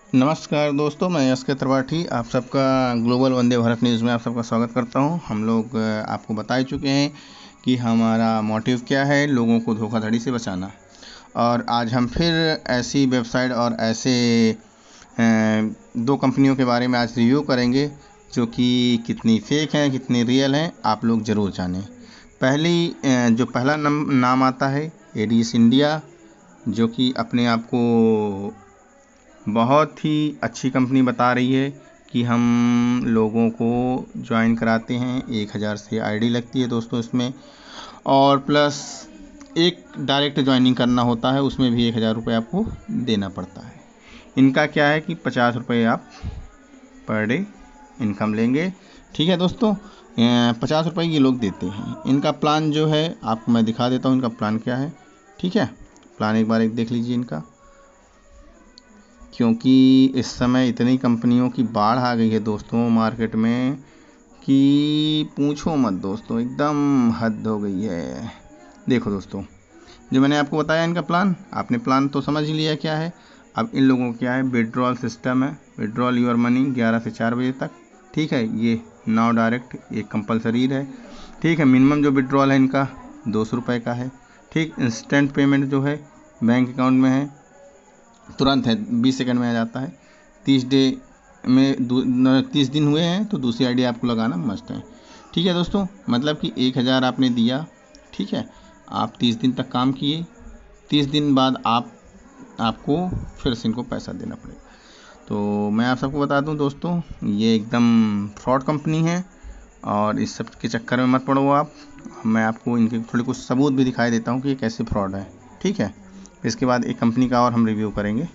नमस्कार दोस्तों, मैं यश के त्रिपाठी आप सबका ग्लोबल वंदे भारत न्यूज़ में आप सबका स्वागत करता हूं। हम लोग आपको बता ही चुके हैं कि हमारा मोटिव क्या है, लोगों को धोखाधड़ी से बचाना। और आज हम फिर ऐसी वेबसाइट और ऐसे दो कंपनियों के बारे में आज रिव्यू करेंगे जो कि कितनी फेक हैं कितनी रियल हैं, आप लोग ज़रूर जानें। जो पहला नाम आता है एडीएस इंडिया, जो कि अपने आप को बहुत ही अच्छी कंपनी बता रही है कि हम लोगों को ज्वाइन कराते हैं। 1000 से आईडी लगती है दोस्तों इसमें, और प्लस एक डायरेक्ट ज्वाइनिंग करना होता है, उसमें भी 1000 रुपये आपको देना पड़ता है। इनका क्या है कि 50 रुपये आप पर डे इनकम लेंगे। ठीक है दोस्तों, 50 रुपये ये लोग देते हैं। इनका प्लान जो है आपको मैं दिखा देता हूँ, इनका प्लान क्या है। ठीक है, प्लान एक बार देख लीजिए इनका, क्योंकि इस समय इतनी कंपनियों की बाढ़ आ गई है दोस्तों मार्केट में कि पूछो मत दोस्तों, एकदम हद हो गई है। देखो दोस्तों, जो मैंने आपको बताया इनका प्लान, आपने प्लान तो समझ ही लिया क्या है। अब इन लोगों को क्या है, विड्रॉल सिस्टम है, विड्रॉल योर मनी 11 से 4 बजे तक। ठीक है, ये नाउ डायरेक्ट एक कंपलसरी है। ठीक है, मिनिमम जो विड्रॉल है इनका 200 रुपये का है। ठीक, इंस्टेंट पेमेंट जो है बैंक अकाउंट में है, तुरंत है, 20 सेकंड में आ जाता है। 30 दिन हुए हैं तो दूसरी आईडी आपको लगाना मस्ट है। ठीक है दोस्तों, मतलब कि 1000 आपने दिया। ठीक है, आप 30 दिन तक काम किए, 30 दिन बाद आपको फिर से इनको पैसा देना पड़ेगा। तो मैं आप सबको बता दूं दोस्तों, ये एकदम फ्रॉड कंपनी है और इस सब के चक्कर में मत पड़ो आप। मैं आपको इनके थोड़े कुछ सबूत भी दिखाई देता हूँ कि ये कैसे फ्रॉड है। ठीक है, इसके बाद एक कंपनी का और हम रिव्यू करेंगे।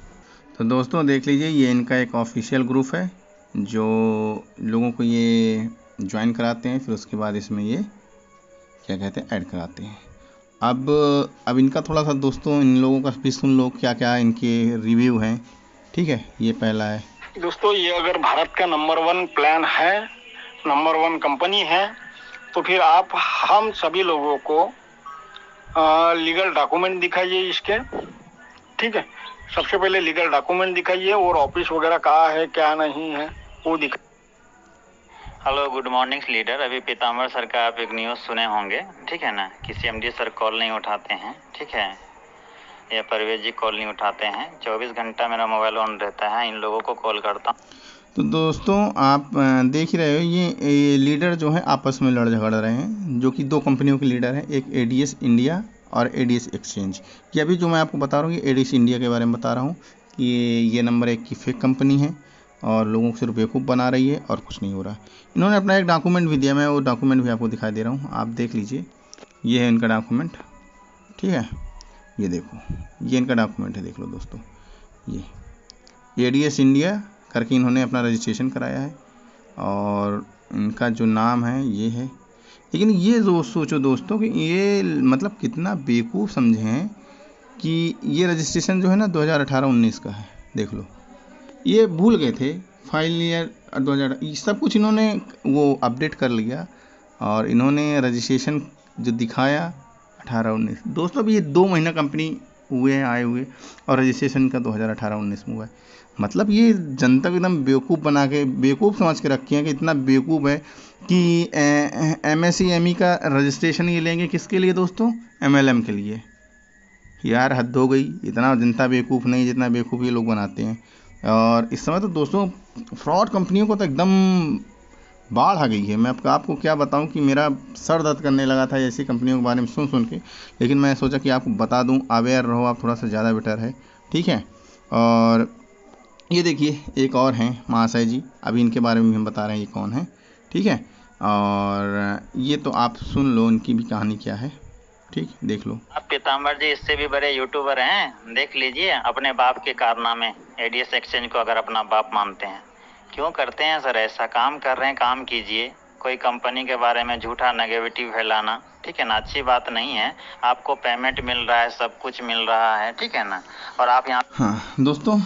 तो दोस्तों देख लीजिए, ये इनका एक ऑफिशियल ग्रुप है जो लोगों को ये ज्वाइन कराते हैं, फिर उसके बाद इसमें ये क्या कहते हैं, ऐड कराते हैं। अब इनका थोड़ा सा दोस्तों इन लोगों का भी सुन लो क्या क्या इनके रिव्यू हैं। ठीक है, ये पहला है दोस्तों, ये अगर भारत का नंबर 1 प्लान है, नंबर 1 कंपनी है, तो फिर आप हम सभी लोगों को लीगल डॉक्यूमेंट दिखाइए इसके। ठीक है, सबसे पहले लीगल डॉक्यूमेंट दिखाइए और ऑफिस वगैरह कहाँ है क्या नहीं है वो दिखाइए। Hello, good morning leader. अभी पीताम्बर सर का आप एक न्यूज़ सुने होंगे, ठीक है ना, कि सीएमडी सर कॉल नहीं उठाते हैं। ठीक है, या परवेज जी कॉल नहीं उठाते हैं। 24 घंटा मेरा मोबाइल ऑन रहता है, इन लोगों को कॉल करता हूँ। तो दोस्तों आप देख ही रहे हो, ये लीडर जो है आपस में लड़ झगड़ रहे हैं, जो कि दो कंपनियों के लीडर हैं, एक एडीएस इंडिया और एडीएस एक्सचेंज। ये अभी जो मैं आपको बता रहा हूँ, ये एडीएस इंडिया के बारे में बता रहा हूँ कि ये नंबर 1 की फेक कंपनी है और लोगों को सिर्फ बेवकूफ़ बना रही है और कुछ नहीं हो रहा। इन्होंने अपना एक डॉक्यूमेंट भी दिया, मैं वो डॉक्यूमेंट भी आपको दिखाई दे रहा हूँ, आप देख लीजिए। ये है इनका डॉक्यूमेंट। ठीक है, ये देखो, ये इनका डॉक्यूमेंट है, देख लो दोस्तों। ये एडीएस इंडिया करके इन्होंने अपना रजिस्ट्रेशन कराया है और इनका जो नाम है ये है। लेकिन ये जो सोचो दोस्तों कि ये मतलब कितना बेवकूफ़ समझे हैं कि ये रजिस्ट्रेशन जो है ना 2018-19 का है। देख लो, ये भूल गए थे फाइल ईयर 2000, सब कुछ इन्होंने वो अपडेट कर लिया और इन्होंने रजिस्ट्रेशन जो दिखाया 18-19। दोस्तों अभी ये 2 महीना कंपनी हुए हैं आए हुए और रजिस्ट्रेशन का 2018-19 में हुआ है। मतलब ये जनता को एकदम बेवकूफ़ बना के, बेवकूफ़ समझ के रखे हैं कि इतना बेवकूफ़ है कि MSCME का रजिस्ट्रेशन ये लेंगे किसके लिए दोस्तों, MLM के लिए। यार हद हो गई, इतना जनता बेवकूफ़ नहीं जितना बेवकूफ़ ये लोग बनाते हैं। और इस समय तो दोस्तों फ्रॉड कंपनियों को तो एकदम बाढ़ आ गई है। मैं आपको क्या बताऊं कि मेरा सर दर्द करने लगा था ऐसी कंपनियों के बारे में सुन के, लेकिन मैं सोचा कि आपको बता दूं, अवेयर रहो आप थोड़ा सा, ज़्यादा बेटर है। ठीक है, और ये देखिए एक और हैं महाशय जी, अभी इनके बारे में हम बता रहे हैं ये कौन है। ठीक है, और ये तो आप सुन लो इनकी भी कहानी क्या है। ठीक, देख लो। आप पीताम्बर जी इससे भी बड़े यूट्यूबर हैं, देख लीजिए अपने बाप के कारनामे। एडीएस एक्सचेंज को अगर अपना बाप मानते हैं, क्यों करते हैं सर ऐसा? काम कर रहे हैं, काम कीजिए। कोई कंपनी के बारे में झूठा नेगेटिव फैलाना, ठीक है ना, अच्छी बात नहीं है। आपको पेमेंट मिल रहा है, सब कुछ मिल रहा है, ठीक है ना, और आप यहाँ। हाँ दोस्तों,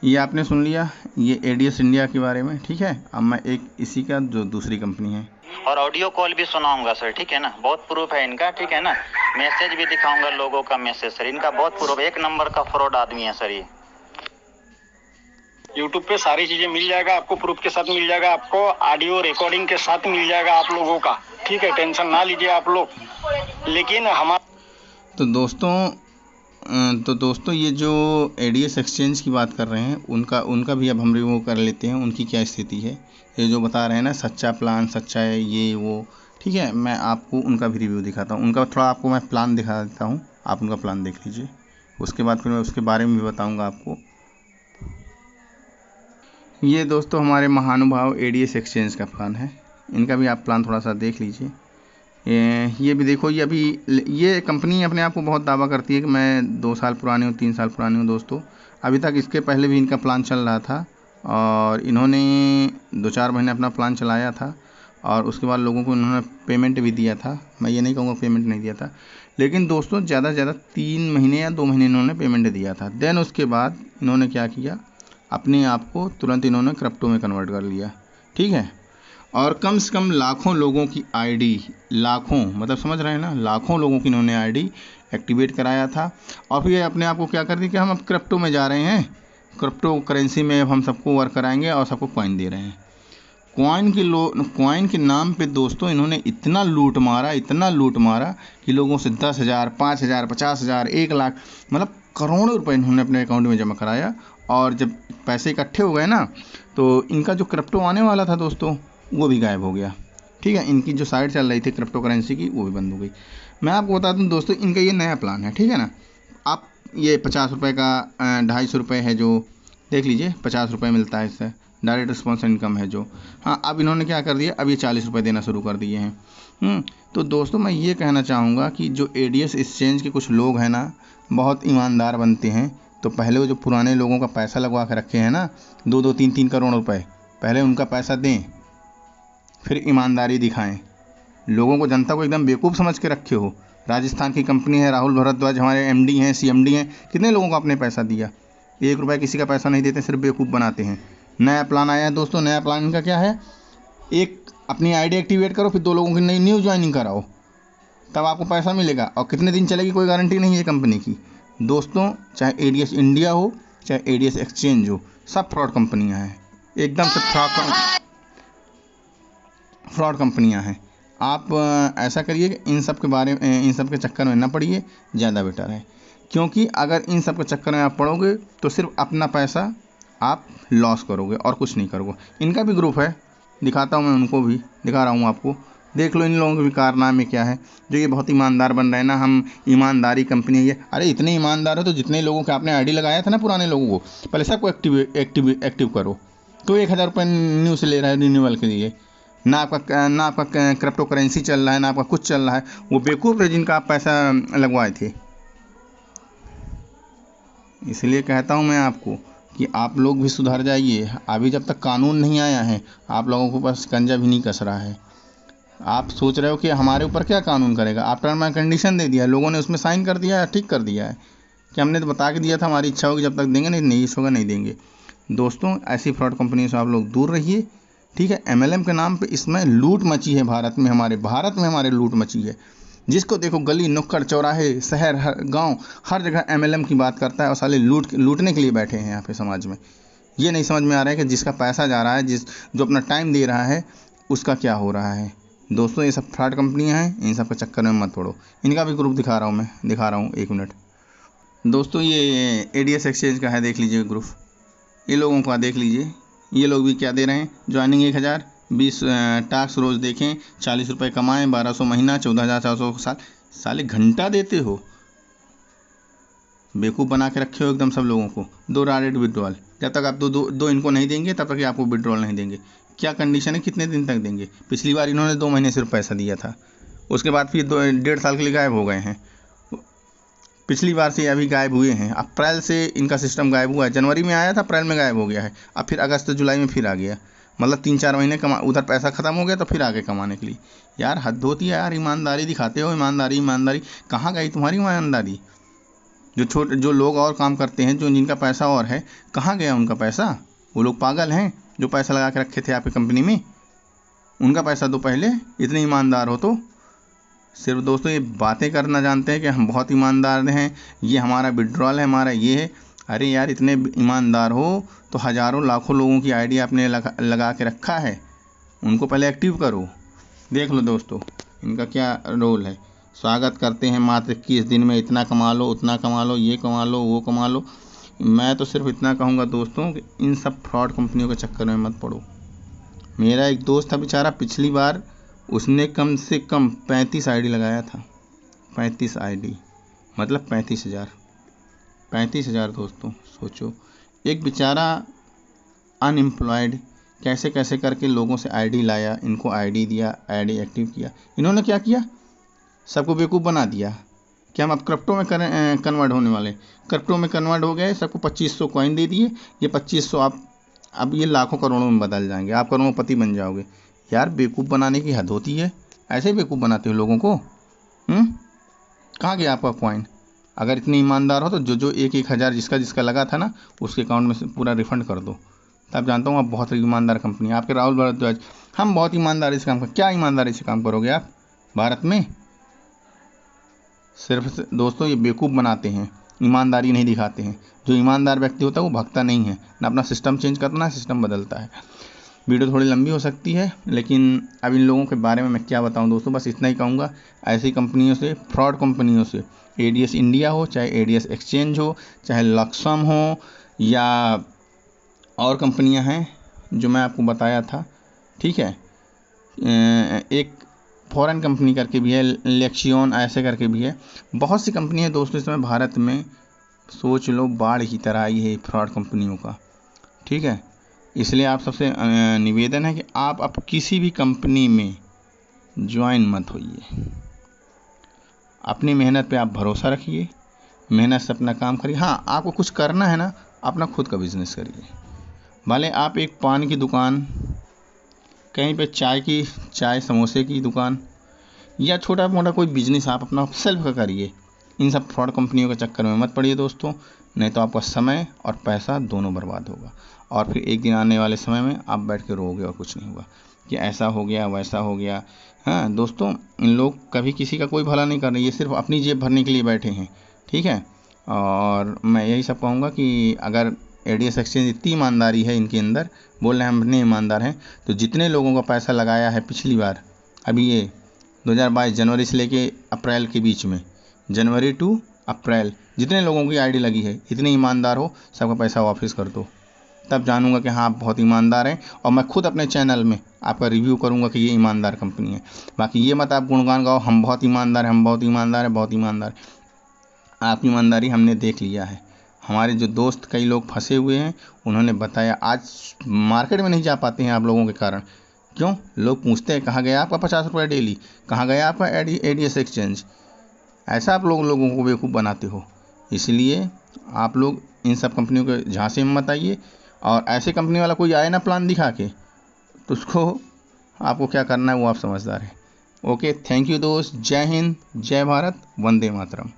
ये आपने सुन लिया ये एडीएस इंडिया के बारे में। ठीक है, अब मैं एक इसी का जो दूसरी कंपनी है और ऑडियो कॉल भी सुनाऊंगा सर, ठीक है ना, बहुत प्रूफ है इनका, ठीक है ना, मैसेज भी दिखाऊंगा लोगों का मैसेज सर, इनका बहुत प्रूफ, एक नंबर का फ्रॉड आदमी है सर ये। यूट्यूब पे सारी चीजें मिल जाएगा आपको, प्रूफ के साथ मिल जाएगा आपको, ऑडियो रिकॉर्डिंग के साथ मिल जाएगा आप लोगों का, ठीक है, टेंशन ना लीजिए आप लोग। लेकिन हमारा तो दोस्तों ये जो एडीएस एक्सचेंज की बात कर रहे हैं उनका भी अब हम रिव्यू कर लेते हैं, उनकी क्या स्थिति है। ये जो बता रहे हैं ना सच्चा प्लान, सच्चा है ये वो, ठीक है, मैं आपको उनका भी रिव्यू दिखाता हूँ। उनका थोड़ा आपको मैं प्लान दिखा देता हूँ, आप उनका प्लान देख लीजिए, उसके बाद फिर मैं उसके बारे में भी बताऊँगा आपको। ये दोस्तों हमारे महानुभाव एडीएस एक्सचेंज का प्लान है, इनका भी आप प्लान थोड़ा सा देख लीजिए। ये भी देखो, ये कंपनी अपने आप को बहुत दावा करती है कि मैं 2 साल पुरानी हूँ, 3 साल पुरानी हूँ। दोस्तों अभी तक इसके पहले भी इनका प्लान चल रहा था और इन्होंने 2-4 महीने अपना प्लान चलाया था और उसके बाद लोगों को इन्होंने पेमेंट भी दिया था। मैं ये नहीं कहूँगा पेमेंट नहीं दिया था, लेकिन दोस्तों ज़्यादा से ज़्यादा 3 महीने या 2 महीने इन्होंने पेमेंट दिया था। देन उसके बाद इन्होंने क्या किया, अपने आप को तुरंत इन्होंने क्रिप्टो में कन्वर्ट कर लिया, ठीक है। और कम से कम लाखों लोगों की आईडी, लाखों मतलब समझ रहे हैं ना, लाखों लोगों की इन्होंने आईडी एक्टिवेट कराया था। और फिर अपने आप को क्या कर दी कि हम अब क्रिप्टो में जा रहे हैं, क्रिप्टो करेंसी में अब हम सबको वर्क कराएंगे और सबको कॉइन दे रहे हैं। कॉइन के नाम पे दोस्तों इन्होंने इतना लूट मारा कि लोगों से 10,000, 5,000, 50,000, 1 लाख मतलब करोड़ों रुपए इन्होंने अपने अकाउंट में जमा कराया। और जब पैसे इकट्ठे हो गए ना, तो इनका जो क्रिप्टो आने वाला था दोस्तों वो भी गायब हो गया, ठीक है। इनकी जो साइट चल रही थी क्रिप्टो करेंसी की वो भी बंद हो गई। मैं आपको बता दूं दोस्तों, इनका ये नया प्लान है, ठीक है ना। आप ये 50 रुपये का 250 रुपये है जो, देख लीजिए 50 रुपये मिलता है इससे, डायरेक्ट रिस्पॉन्स इनकम है जो। हाँ, अब इन्होंने क्या कर दिया, अब ये 40 रुपये देना शुरू कर दिए हैं। तो दोस्तों मैं ये कहना चाहूँगा कि जो एडीएस एक्सचेंज के कुछ लोग हैं ना, बहुत ईमानदार बनते हैं। तो पहले वो जो पुराने लोगों का पैसा लगवा के रखे हैं ना, 2-2, 3-3 करोड़ रुपए, पहले उनका पैसा दें, फिर ईमानदारी दिखाएं। लोगों को, जनता को एकदम बेवकूफ़ समझ के रखे हो। राजस्थान की कंपनी है, राहुल भारद्वाज हमारे एमडी हैं, सीएमडी हैं, कितने लोगों को आपने पैसा दिया, 1 रुपये किसी का पैसा नहीं देते, सिर्फ बेवकूफ़ बनाते हैं। नया प्लान आया है दोस्तों, नया प्लान इनका क्या है, एक अपनी आईडी एक्टिवेट करो, फिर 2 लोगों की नई न्यू ज्वाइनिंग कराओ, तब आपको पैसा मिलेगा। और कितने दिन चलेगी कोई गारंटी नहीं है कंपनी की दोस्तों। चाहे एडीएस इंडिया हो, चाहे एडीएस एक्सचेंज हो, सब फ्रॉड कंपनियां हैं, एकदम से फ्रॉड कंपनियां हैं। आप ऐसा करिए कि इन सब के चक्कर में ना पड़िए, ज़्यादा बेटर है। क्योंकि अगर इन सब के चक्कर में आप पड़ोगे तो सिर्फ अपना पैसा आप लॉस करोगे और कुछ नहीं करोगे। इनका भी ग्रुप है, दिखाता हूँ मैं, उनको भी दिखा रहा हूँ आपको, देख लो इन लोगों के भी कारनामे क्या है, जो ये बहुत ईमानदार बन रहे हैं ना। हम ईमानदारी कंपनी है ये, अरे इतने ईमानदार हो तो जितने लोगों के आपने आईडी लगाया था ना पुराने लोगों को, पहले सबको एक्टिव करो। तो 1,000 रुपये न्यू से ले रहा है रिन्यूअल के लिए, ना आपका क्रिप्टो करेंसी चल रहा है, ना आपका कुछ चल रहा है। वो बेवकूफ़ है जिनका आप पैसा लगवाए थे। इसलिए कहता हूँ मैं आपको कि आप लोग भी सुधर जाइए। अभी जब तक कानून नहीं आया है, आप लोगों को पास कंजा भी नहीं कस रहा है। आप सोच रहे हो कि हमारे ऊपर क्या कानून करेगा, आप टर्म एंड कंडीशन दे दिया, लोगों ने उसमें साइन कर दिया है, ठीक कर दिया है कि हमने तो बता के दिया था, हमारी इच्छा होगी जब तक देंगे, नहीं इस होगा नहीं देंगे। दोस्तों ऐसी फ्रॉड कंपनी से आप लोग दूर रहिए, ठीक है। एमएलएम के नाम पे इसमें लूट मची है, भारत में हमारे लूट मची है। जिसको देखो गली नुक्कड़ चौराहे शहर गांव हर जगह एमएलएम की बात करता है और साले लूटने के लिए बैठे हैं यहाँ पे समाज में। ये नहीं समझ में आ रहा है कि जिसका पैसा जा रहा है, जो अपना टाइम दे रहा है, उसका क्या हो रहा है। दोस्तों ये सब फ्रॉड कंपनियां हैं, इन सब के चक्कर में मत पड़ो। इनका भी ग्रुप दिखा रहा हूँ 1 मिनट। दोस्तों ये एडीएस एक्सचेंज का है, देख लीजिए ग्रुप, ये लोगों का देख लीजिए। ये लोग भी क्या दे रहे हैं, ज्वाइनिंग 1,000, 20 टास्क रोज़ देखें, 40 रुपये कमाएँ, 1200 महीना, 14,400 साल। साले घंटा देते हो, बेवकूफ़ बना के रखे हो एकदम सब लोगों को। 2 डायरेक्ट विड्रॉल, जब तक आप दो इनको नहीं देंगे तब तक आपको विड्रॉल नहीं देंगे। क्या कंडीशन है, कितने दिन तक देंगे। पिछली बार इन्होंने 2 महीने सिर्फ पैसा दिया था, उसके बाद फिर 1.5 साल के लिए गायब हो गए हैं। पिछली बार से अभी गायब हुए हैं। अप्रैल से इनका सिस्टम गायब हुआ है, जनवरी में आया था, अप्रैल में गायब हो गया है, अब फिर अगस्त जुलाई में फिर आ गया। मतलब 3-4 महीने उधर पैसा ख़त्म हो गया तो फिर आगे कमाने के लिए। यार हद होती है यार, ईमानदारी दिखाते हो, ईमानदारी कहाँ गई तुम्हारी ईमानदारी। जो लोग और काम करते हैं, जिनका पैसा और है, कहाँ गया उनका पैसा। वो लोग पागल हैं जो पैसा लगा के रखे थे आपकी कंपनी में। उनका पैसा दो पहले, इतने ईमानदार हो तो। सिर्फ दोस्तों ये बातें करना जानते हैं कि हम बहुत ईमानदार हैं, ये हमारा विड्रॉल है, हमारा ये है। अरे यार, इतने ईमानदार हो तो हज़ारों लाखों लोगों की आईडी आपने लगा के रखा है, उनको पहले एक्टिव करो। देख लो दोस्तों इनका क्या रोल है। स्वागत करते हैं मात्र 21 दिन में, इतना कमा लो, उतना कमा लो, ये कमा लो, वो कमा लो। मैं तो सिर्फ इतना कहूँगा दोस्तों कि इन सब फ्रॉड कंपनियों के चक्कर में मत पड़ो। मेरा एक दोस्त था बेचारा, पिछली बार उसने कम से कम 35 आईडी लगाया था। 35 आईडी मतलब 35,000 दोस्तों। सोचो, एक बेचारा अनएम्प्लॉयड कैसे कैसे करके लोगों से आईडी लाया, इनको आईडी दिया, आईडी एक्टिव किया। इन्होंने क्या किया, सबको बेवकूफ़ बना दिया कि हम अब क्रिप्टो में कन्वर्ट होने वाले। क्रिप्टो में कन्वर्ट हो गए, सबको 2500 कॉइन दे दिए। ये 2500 आप अब ये लाखों करोड़ों में बदल जाएंगे, आप करोड़पति बन जाओगे। यार बेवकूफ़ बनाने की हद होती है, ऐसे ही बेवकूफ़ बनाते हो लोगों को। कहाँ गया आपका कॉइन? अगर इतने ईमानदार हो तो जो 1,000 जिसका लगा था ना, उसके अकाउंट में से पूरा रिफंड कर दो। तब जानता हूँ आप बहुत ईमानदार कंपनी है। आपके राहुल भारद्वाज, हम बहुत ईमानदारी से काम कर, क्या ईमानदारी से काम करोगे आप भारत में? सिर्फ दोस्तों ये बेवकूफ़ बनाते हैं, ईमानदारी नहीं दिखाते हैं। जो ईमानदार व्यक्ति होता है वो भगता नहीं है, ना अपना सिस्टम चेंज करता ना सिस्टम बदलता है। वीडियो थोड़ी लंबी हो सकती है, लेकिन अब इन लोगों के बारे में मैं क्या बताऊं दोस्तों, बस इतना ही कहूँगा। ऐसी कंपनियों से, फ्रॉड कंपनियों से, एडीएस इंडिया हो, चाहे एडीएस एक्सचेंज हो, चाहे लक्सम हो, या और कंपनियां हैं जो मैं आपको बताया था, ठीक है। एक फॉरेन कंपनी करके भी है, लेक्सियन ऐसे करके भी है। बहुत सी कंपनी है दोस्तों इस समय भारत में, सोच लो बाढ़ की तरह आई है फ्रॉड कंपनियों का, ठीक है। इसलिए आप सबसे निवेदन है कि आप अब किसी भी कंपनी में ज्वाइन मत होइए। अपनी मेहनत पे आप भरोसा रखिए, मेहनत से अपना काम करिए। हाँ, आपको कुछ करना है ना, अपना खुद का बिजनेस करिए। भले आप एक पान की दुकान, कहीं पे चाय समोसे की दुकान, या छोटा मोटा कोई बिजनेस आप अपना सेल्फ का करिए। इन सब फ्रॉड कंपनियों के चक्कर में मत पड़िए दोस्तों, नहीं तो आपका समय और पैसा दोनों बर्बाद होगा। और फिर एक दिन आने वाले समय में आप बैठ के रोओगे और कुछ नहीं होगा कि ऐसा हो गया, वैसा हो गया। हाँ दोस्तों, इन लोग कभी किसी का कोई भला नहीं कर रहे, ये सिर्फ अपनी जेब भरने के लिए बैठे हैं, ठीक है। और मैं यही सब कहूँगा कि अगर एडीएस एक्सचेंज इतनी ईमानदारी है इनके अंदर, बोल रहे हैं हम इतने ईमानदार हैं, तो जितने लोगों का पैसा लगाया है पिछली बार, अभी ये 2022 जनवरी से लेके अप्रैल के बीच में, जनवरी टू अप्रैल जितने लोगों की आईडी लगी है, इतने ईमानदार हो, सबका पैसा वापस कर दो। तब जानूंगा कि हाँ आप बहुत ईमानदार हैं, और मैं खुद अपने चैनल में आपका रिव्यू करूंगा कि ये ईमानदार कंपनी है। बाकी ये मत आप गुणगान गाओ, हम बहुत ईमानदार हैं, हम बहुत ईमानदार हैं, बहुत ईमानदार। आपकी ईमानदारी हमने देख लिया है। हमारे जो दोस्त कई लोग फंसे हुए हैं, उन्होंने बताया, आज मार्केट में नहीं जा पाते हैं आप लोगों के कारण। क्यों? लोग पूछते हैं कहाँ गया आपका 50 रुपये डेली, कहाँ गया आपका एडीएस एक्सचेंज। ऐसा आप लोगों को बेवकूफ़ बनाते हो। इसलिए आप लोग इन सब कंपनियों के झांसे में मत आइए, और ऐसे कंपनी वाला कोई आए ना प्लान दिखा के, तो उसको आपको क्या करना है वो आप समझदार हैं। ओके, थैंक यू दोस्त। जय हिंद, जय भारत, वंदे मातरम।